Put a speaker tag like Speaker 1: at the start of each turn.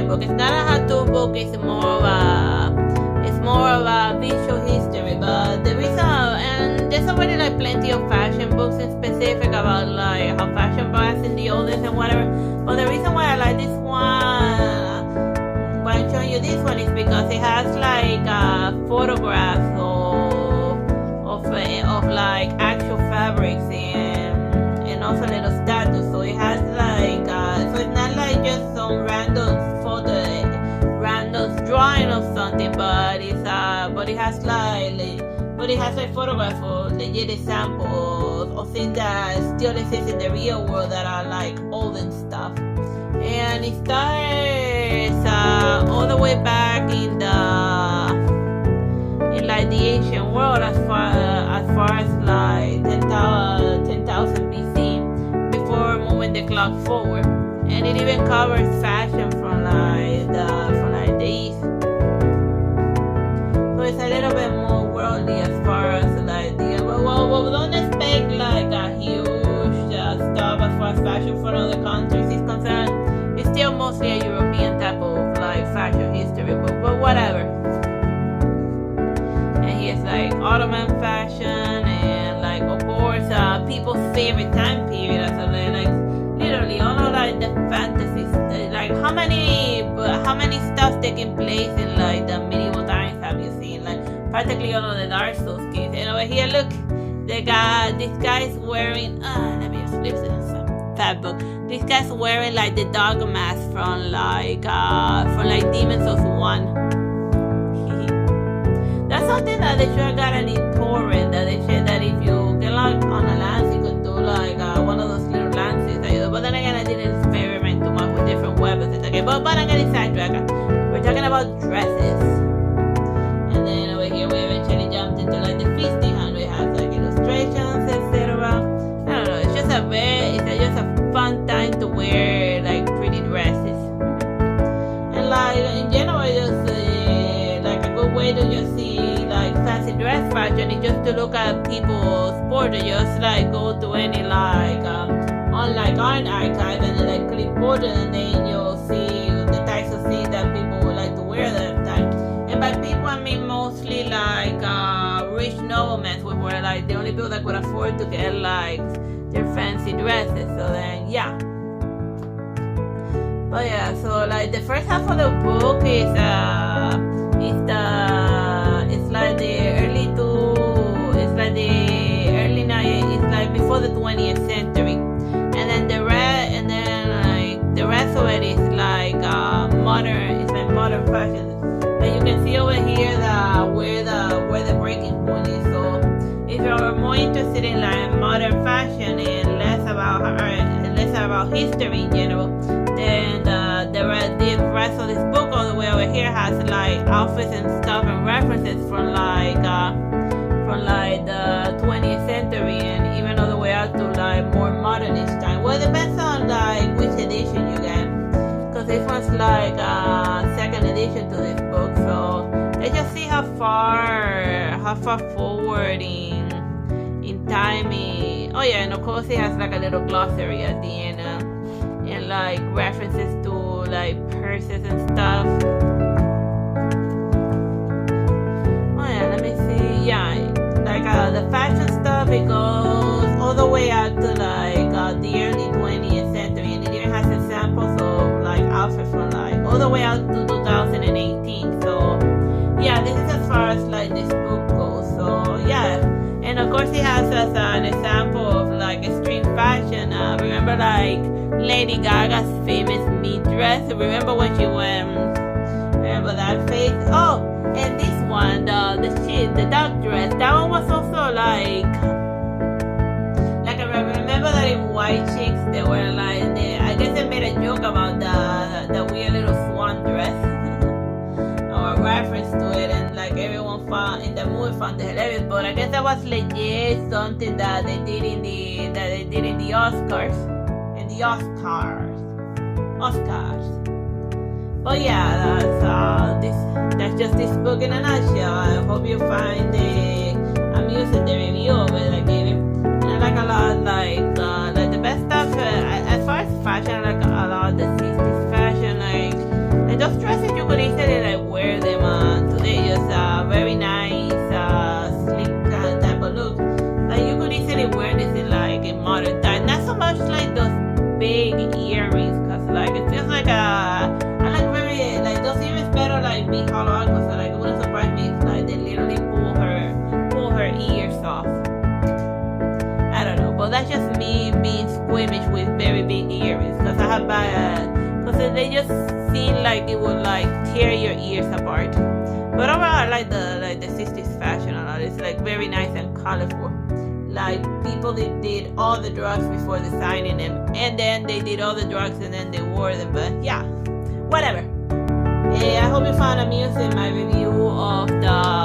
Speaker 1: fashion book. It's not a how-to book. It's more of a visual history. But the reason, and there's already like plenty of fashion books in specific about like how fashion was in the oldest and whatever. But the reason why I like this one, why I'm showing you this one, is because it has like photographs of like actual fabrics and also little statues. So it has like so it's not like just some random drawing of something, but it has like photographs of legit examples of things that still exist in the real world that are like old and stuff. And it starts all the way back in like the ancient world, as far as like 10,000 BC, before moving the clock forward. And it even covers fashion from the east. So it's a little bit more worldly as far as like well, don't expect like a huge stuff as far as fashion from other countries is concerned. It's still mostly a European type of like fashion history book, but whatever. And here's like Ottoman fashion and like of course people's favorite time period, so like literally all of like the fantasies, like how many stuff taking place in like the medieval times have you seen? Like practically all of the Dark Souls games. And over here, look, this guy's wearing let me just flip it on some fat book. This guy's wearing like the dog mask from like Demon Souls 1. That's something that they should have gotten in torrent, that they said that if you get like on a lance, you could do like one of those little lances. But then again, I didn't experiment too much with different weapons. Okay, but I'm getting sidetracked. We're talking about dresses. And then over here, we eventually jumped into like the feasting hand. We have like illustrations, etc. I don't know. It's just a fun time to wear like pretty dresses. And like in general, just like a good way to just see like fancy dress fashion is just to look at people's portraits. Just like go to any like online art archive and then like click portrait, and then you'll see the types of things that people would like to wear that time. And by people, I mean mostly like rich noblemen who were like the only people that could afford to get like their fancy dresses. So then yeah. But yeah, so like the first half of the book is like the early before the 20th century. And then the rest of it is like modern. It's like modern fashion. And you can see over here where the breaking point is. So if you're more interested in like modern fashion and less about history in general, then the rest of this book all the way over here has like outfits and stuff and references from the 20th century and even all the way out to like more modernish time. Well, it depends on like which edition you get, because this one's like second edition to this book. So let's just see how far forward in time. Oh yeah, and of course it has like a little glossary at the end and like references to like purses and stuff. Oh yeah, let me see. Yeah, like the fashion stuff, it goes all the way out to like the early 20th century, and it even has examples of like outfits from like all the way out to 2018. So yeah, this is as far as like this book goes. So yeah, and of course it has as an example of like extreme fashion. Remember like Lady Gaga's famous meat dress? Remember when she went? Remember that face? Oh, and this one, the dog dress. That one was also like I remember that in White Chicks they were like I guess they made a joke about the weird little swan dress or a reference to it, and like everyone found in the movie found it hilarious. But I guess that was legit something that they did in the Oscars. But yeah, that's just this book in a nutshell. I hope you find amusing the review of it I gave it. And I like a lot like the best stuff as far as fashion. I like a lot of the 60s fashion. Like image with very big earrings, because I have because they just seem like it would like tear your ears apart. But overall, I like the 60s fashion a lot. It's like very nice and colorful. Like people that did all the drugs before designing them, and then they did all the drugs and then they wore them. But yeah, whatever. I hope you found amusing my review of the